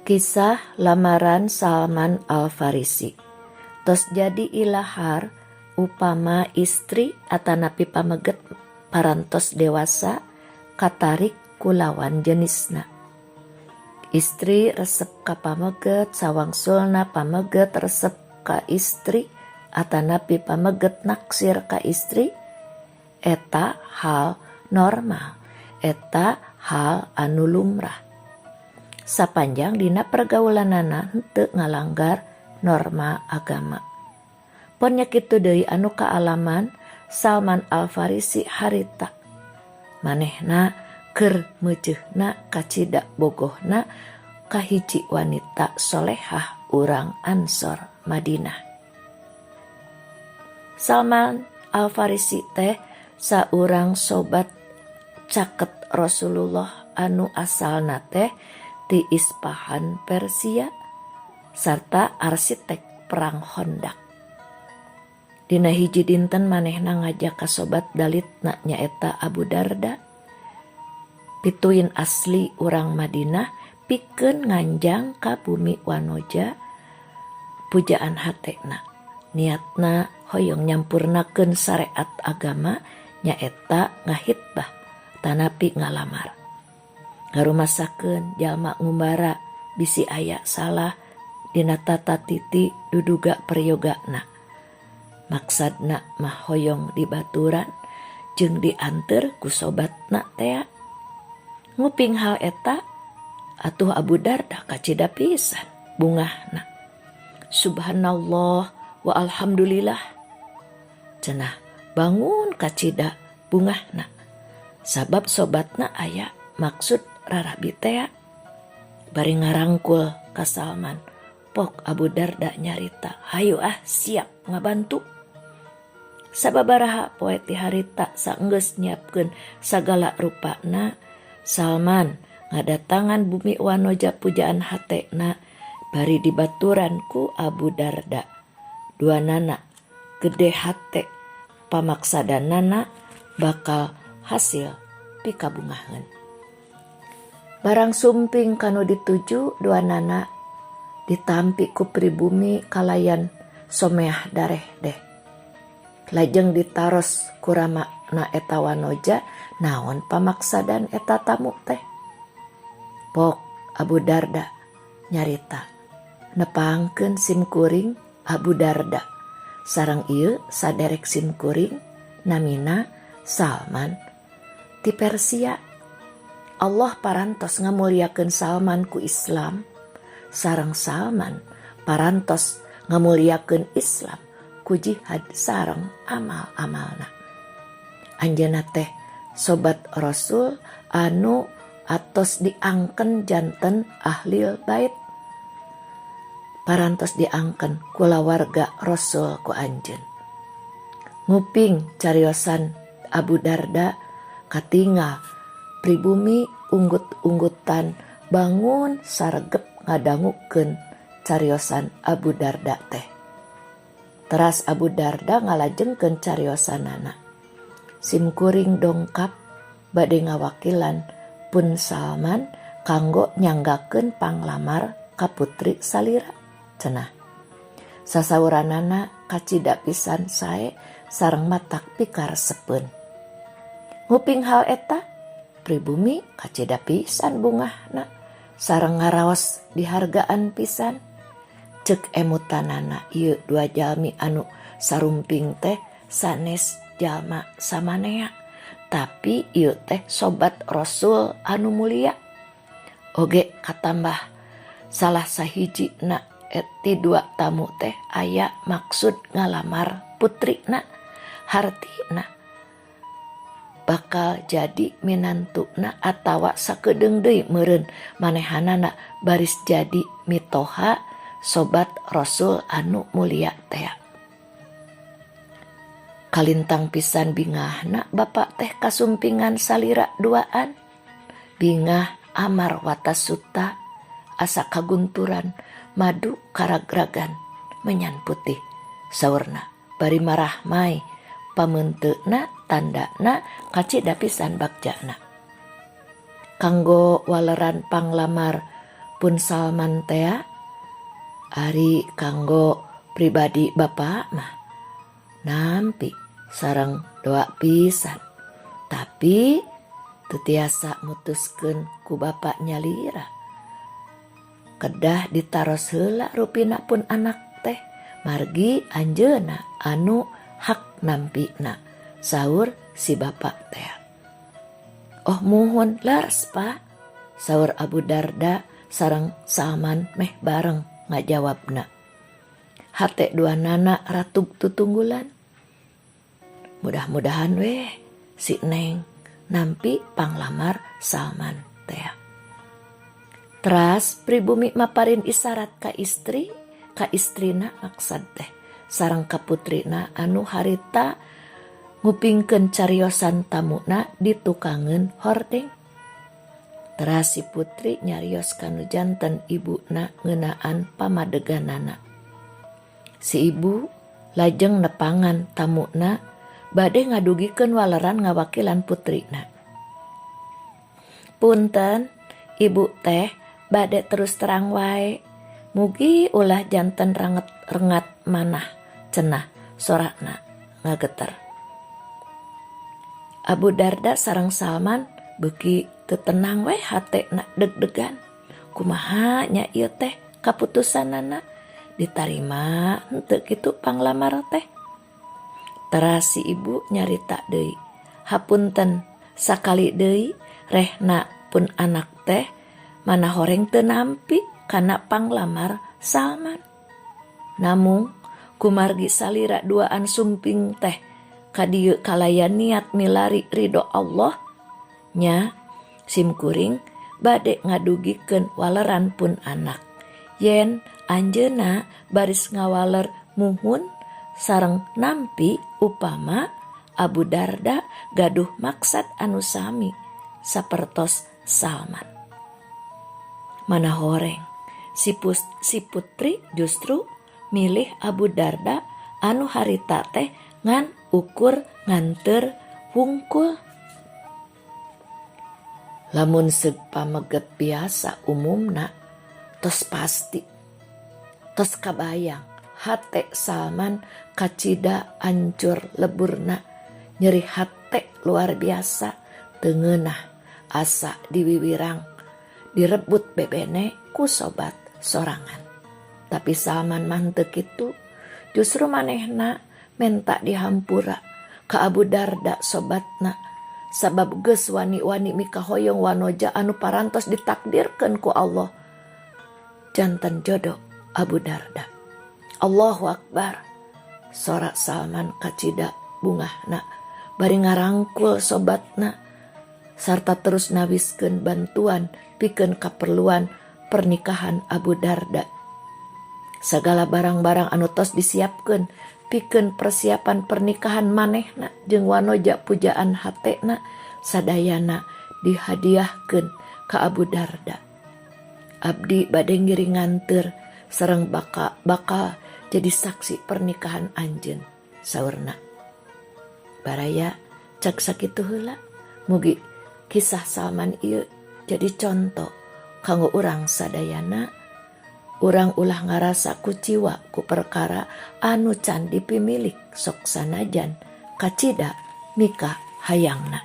Kisah lamaran Salman Al-Farisi. Tos jadi ilahar upama istri atanapi pameget parantos dewasa katarik kulawan jenisna. Istri resep ka pameget sawangsulna pameget resep ka istri atanapi pameget naksir ka istri. Eta hal normal, eta hal anu lumrah. Sapanjang dina pergaulanana henteu ngalanggar norma agama. Ponna kitu deui anu kaalaman Salman Al-Farisi harita. Manehna keur meuceuna kacida bogohna kahiji wanita solehah urang Ansor Madinah. Salman Al-Farisi teh saurang sobat caket Rasulullah anu asalna teh ti Ispahan Persia sarta arsitek perang Hondak. Dina hiji dinten manehna ngajak ka sobat dalitna nyaeta Abu Darda. Pituin asli urang Madinah pikeun nganjang ka bumi wanoja pujaan hatena. Niatna hoyong nyampurnakeun syariat agama nyaeta ngahitbah tanapi ngalamar. Ngarumasakeun jalma ngumbara bisi aya salah dina tata titi duduga priyogana. Maksadna mah hoyong dibaturan jeung dianteur ku sobatna tea. Nguping hal eta atuh Abu Darda kacida pisan bungahna. Subhanallah wa alhamdulillah. Cenah bangun kacida bungahna. Sabab sobatna aya maksud rarabi tea. Bari ngarangkul ka Salman, pok Abu Darda nyarita, hayu siap ngabantu. Sababaraha poe ti harita saenggeus nyiapkeun sagala rupana, Salman ngadatangan bumi wanoja pujaan hatena bari dibaturan ku Abu Darda. Duanana gede hate pamaksadanana bakal hasil pikabungaheun. Barang sumping kanu dituju duanana ditampi ku pribumi kalayan someah dareh deh. Lajeng ditaros kurama na eta wanoja naon pamaksadan eta tamu teh. Pok Abu Darda nyarita nepangkeun simkuring Abu Darda. Sareng ieu saderek simkuring namina Salman ti Persia. Allah parantos ngamuliakeun Salman ku Islam, sareng Salman parantos ngamuliakeun Islam ku jihad sareng amal-amalna. Anjeunna teh sobat Rasul anu atos diangken janten ahlil bait. Parantos diangken kulawarga Rasul ku anjeun. Nguping cariosan Abu Darda katingal pribumi unggut-unggutan bangun saregep ngadangukeun cariosan Abu Darda teh. Teras Abu Darda ngalajengkeun cariosanana. Simkuring dongkap bade ngawakilan pun Salman kanggo nyanggakeun panglamar ka putri salira cenah. Sasauranana kacida pisan sae sareng matak pikaresepeun. Nguping hal eta pribumi kacida pisan bungahna sareng ngaraos dihargaan pisan. Ceuk emutanana ieu dua jalmi anu sarumping teh sanes jalma samanea, tapi ieu teh sobat Rasul anu mulia. Oge katambah salah sahijina ti dua tamu teh aya maksud ngalamar putrina, hartina bakal jadi minantuna atawa sakedeung deui meureun manehanana baris jadi mitoha sobat Rasul anu mulia teh. Kalintang pisan bingahna bapak teh kasumpingan salira duaan. Bingah amar watasuta asa kagunturan madu karagragan menyan putih saurna bari marah mai pameunteuna tandana kacida pisan bagjana. Kanggo waleran panglamar pun Salman tea ari kanggo pribadi bapak mah nampi sareng doa pisan, tapi tetiasa mutuskeun ku bapak nyalira kedah ditaros heula rupina pun anak teh margi anjeuna anu hak nampina. Saur si bapak teh, oh muhun leres pak, saur Abu Darda sareng Salman meh bareng ngajawabna. Hate dua nana ratug tutunggulan. Mudah-mudahan weh si Neng nampi panglamar Salman teh. Teras pribumi maparin isyarat ka istrina maksad teh sareng ka putrina anu harita ngupingkeun cariosan tamuna di tukangeun hordeng. Teras si putri nyarios kanu janten ibuna ngeunaan pamadeganana. Si ibu lajeng nepangan tamuna bade ngadugikeun waleran ngawakilan putrina. Punten ibu teh bade terus terang wae, mugi ulah janten rengat manah cenah sorakna ngageter. Abu Darda sareng Salman beuki teu tenang we hatena deg-degan. Kumaha nya ieu teh kaputusanana ditarima henteu kitu panglamar teh. Teras si ibu nyarita deui, hapunten sakali deui rehna pun anak teh mana horeng teu nampi kana panglamar Salman. Namung kumargi salira duaan sumping teh kadieu kalayan niat milari ridho Allah nya simkuring bade ngadugikeun waleran pun anak. Yen anjeuna baris ngawaler muhun sareng nampi upama Abu Darda gaduh maksad anu sami sapertos Salman. Mana horeng si putri justru milih Abu Darda anu harita teh ngan ukur nganter wungkul. Lamun seug pameget biasa umumna tos pasti tos kabayang hate Salman kacida ancur leburna, nyeri hate luar biasa teu ngeunah asa diwiwirang direbut bebene ku sobat sorangan. Tapi Salman mah teu kitu, justru manehna menta dihampura ka Abu Darda sobatna sabab geus wani-wani mikahoyong wanoja anu parantos ditakdirkeun ku Allah janten jodoh Abu Darda. Allahu Akbar, sorak Salman kacida bungahna bari ngarangkul sobatna sarta terus nawiskeun bantuan pikeun kaperluan pernikahan Abu Darda. Sagala barang-barang anu tos disiapkeun pikeun persiapan pernikahan manehna jeung wanoja pujaan hatena sadayana dihadiahkeun ka Abu Darda. Abdi bade ngiringanteur sareng bakal jadi saksi pernikahan anjeun, saurna. Baraya cak sakitu heula, mugi kisah Salman ieu jadi contoh kanggo urang sadayana. Urang ulah ngarasa kuciwa ku perkara anu can dipimilik sok sanajan kacida mika hayangna.